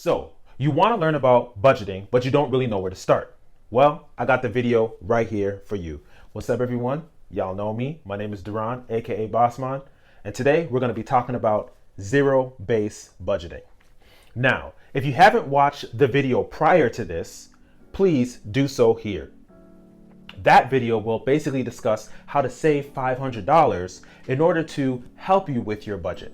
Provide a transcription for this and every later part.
So, you want to learn about budgeting, but you don't really know where to start. Well, I got the video right here for you. What's up, everyone? Y'all know me. My name is Duran, aka Bossman, and today we're going to be talking about zero-based budgeting. Now, if you haven't watched the video prior to this, please do so here. That video will basically discuss how to save $500 in order to help you with your budget.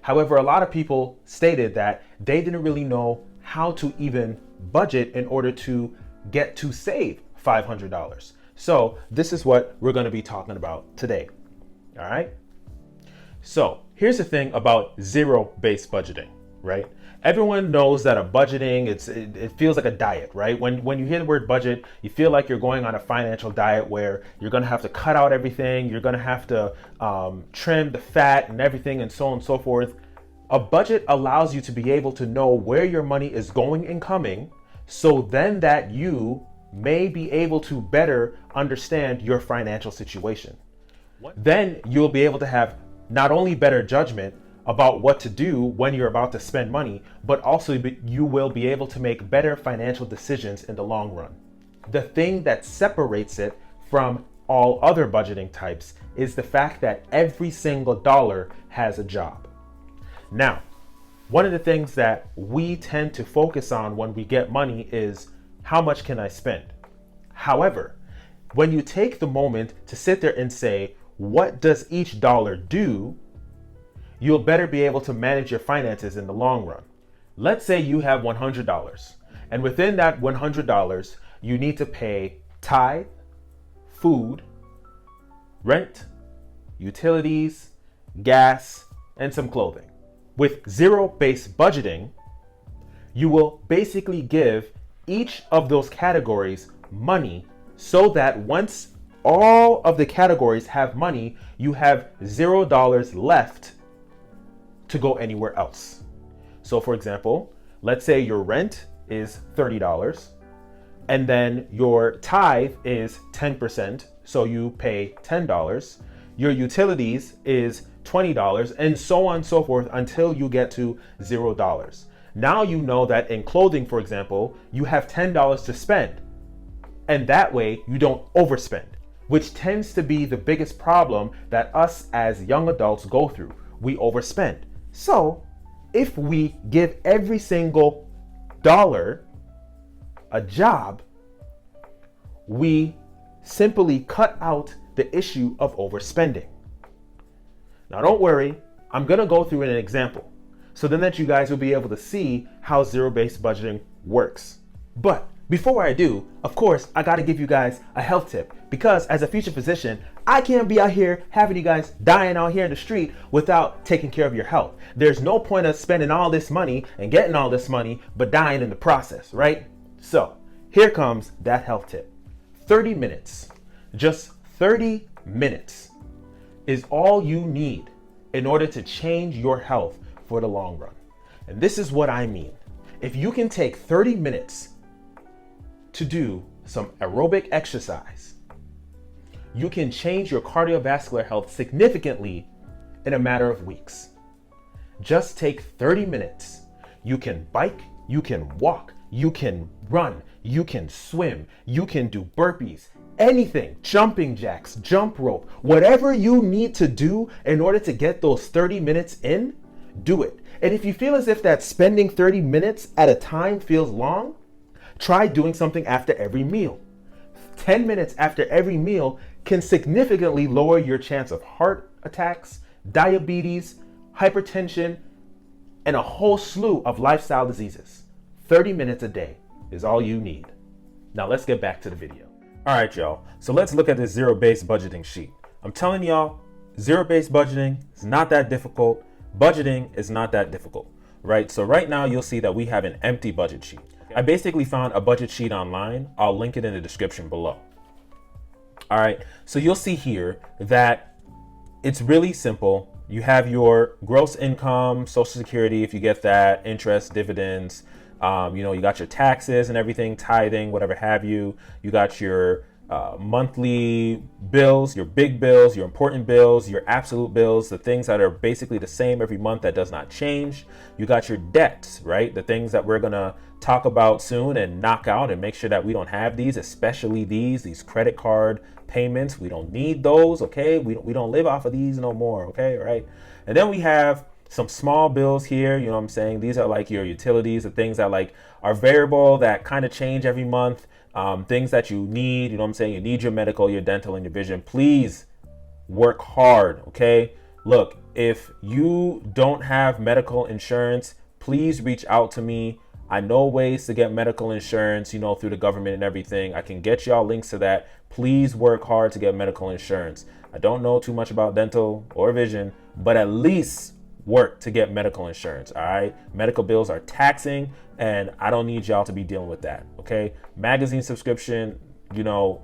However, a lot of people stated that they didn't really know how to even budget in order to get to save $500. So this is what we're going to be talking about today. All right. So here's the thing about zero-based budgeting, right? Everyone knows that a budgeting, it feels like a diet, right? When you hear the word budget, you feel like you're going on a financial diet where you're going to have to cut out everything. You're going to have to trim the fat and everything and so on and so forth. A budget allows you to be able to know where your money is going and coming, so then that you may be able to better understand your financial situation. Then you'll be able to have not only better judgment about what to do when you're about to spend money, but also you will be able to make better financial decisions in the long run. The thing that separates it from all other budgeting types is the fact that every single dollar has a job. Now, one of the things that we tend to focus on when we get money is how much can I spend? However, when you take the moment to sit there and say, what does each dollar do? You'll better be able to manage your finances in the long run. Let's say you have $100, and within that $100, you need to pay tithe, food, rent, utilities, gas, and some clothing. With zero-based budgeting, you will basically give each of those categories money so that once all of the categories have money, you have $0 left to go anywhere else. So for example, let's say your rent is $30 and then your tithe is 10%, so you pay $10. Your utilities is $20 and so on and so forth until you get to $0. Now you know that in clothing, for example, you have $10 to spend, and that way you don't overspend, which tends to be the biggest problem that us as young adults go through. We overspend. So if we give every single dollar a job, we simply cut out the issue of overspending. Now don't worry, I'm gonna go through an example so then that you guys will be able to see how zero-based budgeting works. But before I do, of course, I gotta give you guys a health tip, because as a future physician, I can't be out here having you guys dying out here in the street without taking care of your health. There's no point of spending all this money and getting all this money, but dying in the process, right? So here comes that health tip. 30 minutes, just 30 minutes is all you need in order to change your health for the long run. And this is what I mean. If you can take 30 minutes to do some aerobic exercise, you can change your cardiovascular health significantly in a matter of weeks. Just take 30 minutes. You can bike, you can walk, you can run, you can swim, you can do burpees, anything, jumping jacks, jump rope, whatever you need to do in order to get those 30 minutes in, do it. And if you feel as if that spending 30 minutes at a time feels long, try doing something after every meal. 10 minutes after every meal can significantly lower your chance of heart attacks, diabetes, hypertension, and a whole slew of lifestyle diseases. 30 minutes a day is all you need. Now let's get back to the video. All right, y'all. So let's look at this zero-based budgeting sheet. I'm telling y'all, zero-based budgeting is not that difficult. Budgeting is not that difficult, right? So right now you'll see that we have an empty budget sheet. I basically found a budget sheet online. I'll link it in the description below. All right, so you'll see here that it's really simple. You have your gross income, Social Security, if you get that, interest, dividends, you got your taxes and everything, tithing, whatever have you. You got your monthly bills, your big bills, your important bills, your absolute bills, the things that are basically the same every month that does not change. You got your debts, right? The things that we're going to talk about soon and knock out and make sure that we don't have these, especially these credit card payments. We don't need those, okay? We don't live off of these no more, okay? Right? And then we have some small bills here, you know what I'm saying? These are like your utilities, the things that like are variable that kind of change every month. Things that you need, you know what I'm saying? You need your medical, your dental, and your vision. Please work hard, okay? Look, if you don't have medical insurance, please reach out to me. I know ways to get medical insurance, you know, through the government and everything. I can get y'all links to that. Please work hard to get medical insurance. I don't know too much about dental or vision, but at least work to get medical insurance. All right, medical bills are taxing and I don't need y'all to be dealing with that. Okay, magazine subscription, you know,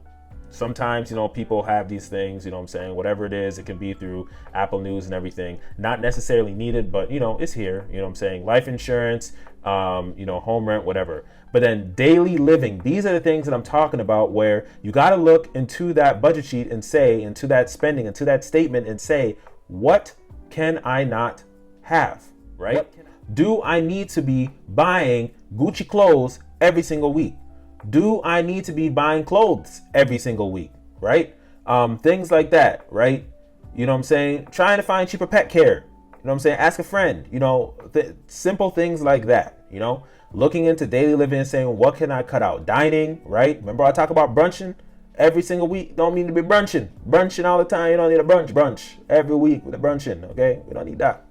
sometimes, you know, people have these things, you know what I'm saying, whatever it is, it can be through Apple News and everything, not necessarily needed, but you know, it's here, you know what I'm saying, life insurance, you know, home rent, whatever. But then daily living, these are the things that I'm talking about, where you got to look into that budget sheet and say, into that spending, into that statement and say, what can I not have, right? Do I need to be buying Gucci clothes every single week? Do I need to be buying clothes every single week, right? Things like that, right? You know what I'm saying? Trying to find cheaper pet care. You know what I'm saying? Ask a friend, you know, simple things like that, you know? Looking into daily living and saying, what can I cut out? Dining, right? Remember I talk about brunching every single week? Don't mean to be brunching all the time. You don't need a brunch every week with a brunching, okay? We don't need that,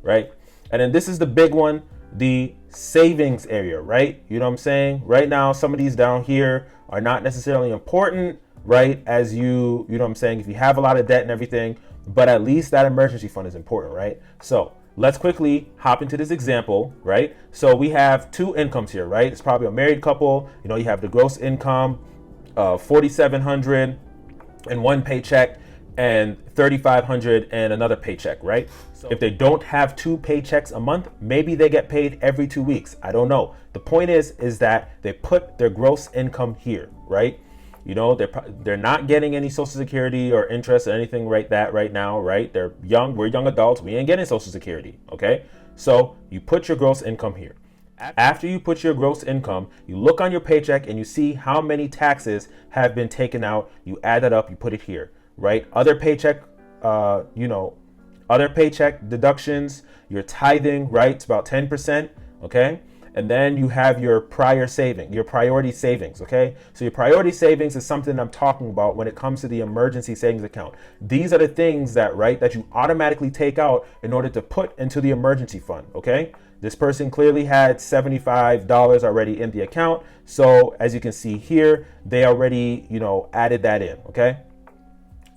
right? And then this is the big one, the savings area, right? You know what I'm saying? Right now, some of these down here are not necessarily important, right? As you know what I'm saying? If you have a lot of debt and everything, but at least that emergency fund is important, right? So let's quickly hop into this example, right? So we have two incomes here, right? It's probably a married couple. You know, you have the gross income, $4,700 and one paycheck, and $3,500 and another paycheck, right? So if they don't have two paychecks a month, maybe they get paid every 2 weeks. I don't know. The point is that they put their gross income here, right? You know, they're not getting any Social Security or interest or anything like that right now, right? They're young. We're young adults. We ain't getting Social Security, okay? So you put your gross income here. After you put your gross income, you look on your paycheck and you see how many taxes have been taken out. You add that up, you put it here, right? Other paycheck, other paycheck deductions, your tithing, right? It's about 10%, okay? And then you have your priority savings, okay? So your priority savings is something I'm talking about when it comes to the emergency savings account. These are the things that, right, that you automatically take out in order to put into the emergency fund, okay? This person clearly had $75 already in the account. So as you can see here, they already, you know, added that in, okay?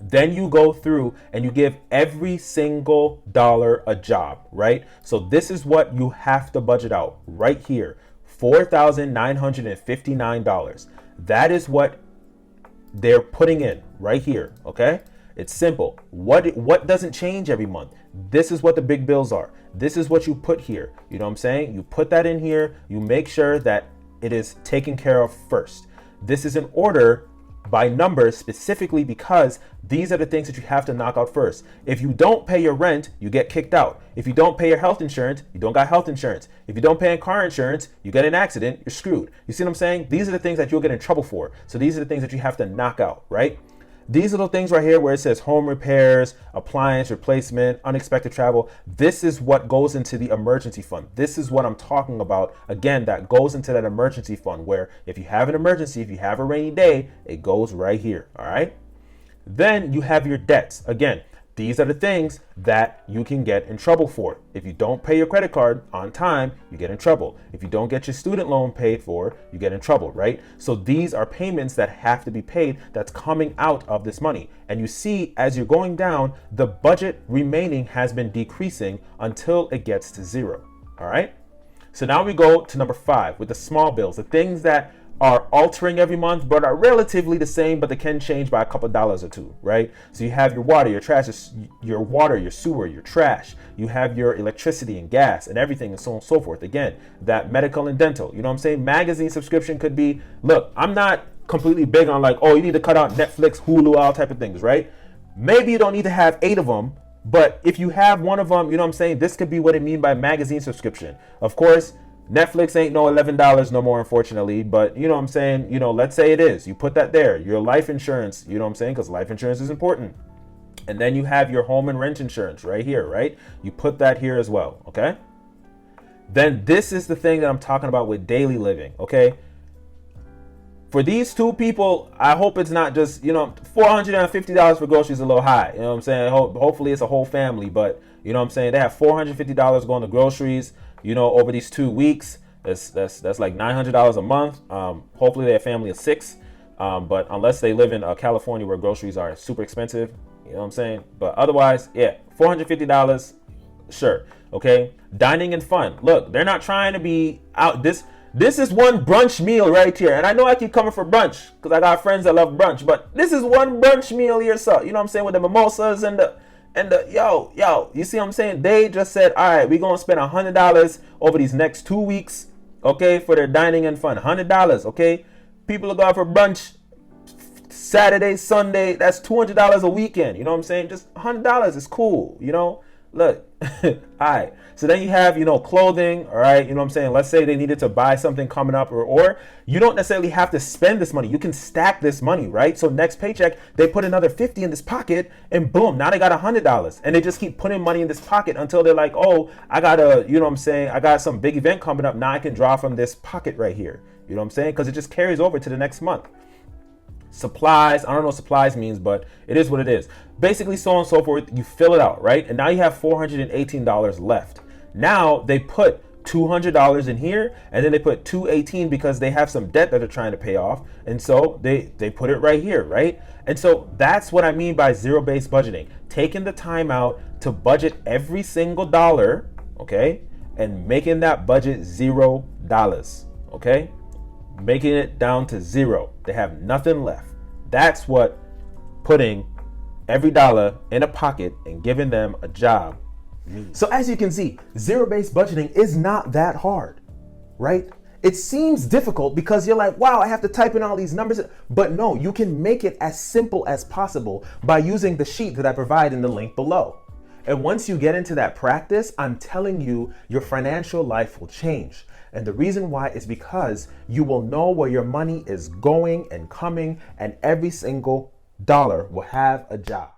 Then you go through and you give every single dollar a job, right? So this is what you have to budget out right here, $4,959. That is what they're putting in right here, okay? It's simple. What doesn't change every month? This is what the big bills are. This is what you put here. You know what I'm saying? You put that in here. You make sure that it is taken care of first. This is in order by numbers, specifically because these are the things that you have to knock out first. If you don't pay your rent, you get kicked out. If you don't pay your health insurance, you don't got health insurance. If you don't pay car insurance, you get an accident, you're screwed. You see what I'm saying? These are the things that you'll get in trouble for. So these are the things that you have to knock out, right? These little things right here where it says home repairs, appliance replacement, unexpected travel. This is what goes into the emergency fund. This is what I'm talking about. Again, that goes into that emergency fund where if you have an emergency, if you have a rainy day, it goes right here. All right. Then you have your debts. Again, these are the things that you can get in trouble for. If you don't pay your credit card on time, you get in trouble. If you don't get your student loan paid for, you get in trouble, right? So these are payments that have to be paid that's coming out of this money. And you see, as you're going down, the budget remaining has been decreasing until it gets to zero, all right? So now we go to number 5 with the small bills, the things that are altering every month, but are relatively the same, but they can change by a couple dollars or two, right? So you have your water, your trash, your water, your sewer, your trash. You have your electricity and gas and everything and so on and so forth. Again, that medical and dental, you know what I'm saying? Magazine subscription could be, look, I'm not completely big on like, oh, you need to cut out Netflix, Hulu, all type of things, right? Maybe you don't need to have 8 of them, but if you have one of them, you know what I'm saying? This could be what it mean by magazine subscription. Of course, Netflix ain't no $11 no more, unfortunately, but you know what I'm saying? You know, let's say it is. You put that there. Your life insurance, you know what I'm saying? Because life insurance is important. And then you have your home and rent insurance right here, right? You put that here as well, okay? Then this is the thing that I'm talking about with daily living, okay? For these 2 people, I hope it's not just, you know, $450 for groceries is a little high. You know what I'm saying? Hopefully it's a whole family, but you know what I'm saying? They have $450 going to groceries, you know, over these 2 weeks. That's like $900 a month. Hopefully they're a family of 6. But unless they live in California where groceries are super expensive, you know what I'm saying? But otherwise, yeah, $450, sure. Okay. Dining and fun. Look, they're not trying to be out. This is one brunch meal right here. And I know I keep coming for brunch because I got friends that love brunch, but this is one brunch meal here. So, you know what I'm saying? With the mimosas and the yo, you see what I'm saying? They just said, all right, we're going to spend $100 over these next 2 weeks, okay, for their dining and fun. $100, okay? People are going for brunch Saturday, Sunday. That's $200 a weekend. You know what I'm saying? Just $100 is cool, you know? Look, all right. So then you have, you know, clothing, all right? You know what I'm saying? Let's say they needed to buy something coming up, or you don't necessarily have to spend this money. You can stack this money, right? So next paycheck, they put another $50 in this pocket and boom, now they got $100. And they just keep putting money in this pocket until they're like, oh, I got you know what I'm saying? I got some big event coming up. Now I can draw from this pocket right here. You know what I'm saying? Because it just carries over to the next month. Supplies, I don't know what supplies means, but it is what it is. Basically, so on and so forth, you fill it out, right? And now you have $418 left. Now they put $200 in here, and then they put $218 because they have some debt that they're trying to pay off. And so they put it right here, right? And so that's what I mean by zero-based budgeting. Taking the time out to budget every single dollar, okay? And making that budget $0, okay? Making it down to 0. They have nothing left. That's what putting every dollar in a pocket and giving them a job means. So as you can see, zero-based budgeting is not that hard, right? It seems difficult because you're like, wow, I have to type in all these numbers. But no, you can make it as simple as possible by using the sheet that I provide in the link below. And once you get into that practice, I'm telling you, your financial life will change. And the reason why is because you will know where your money is going and coming, and every single dollar will have a job.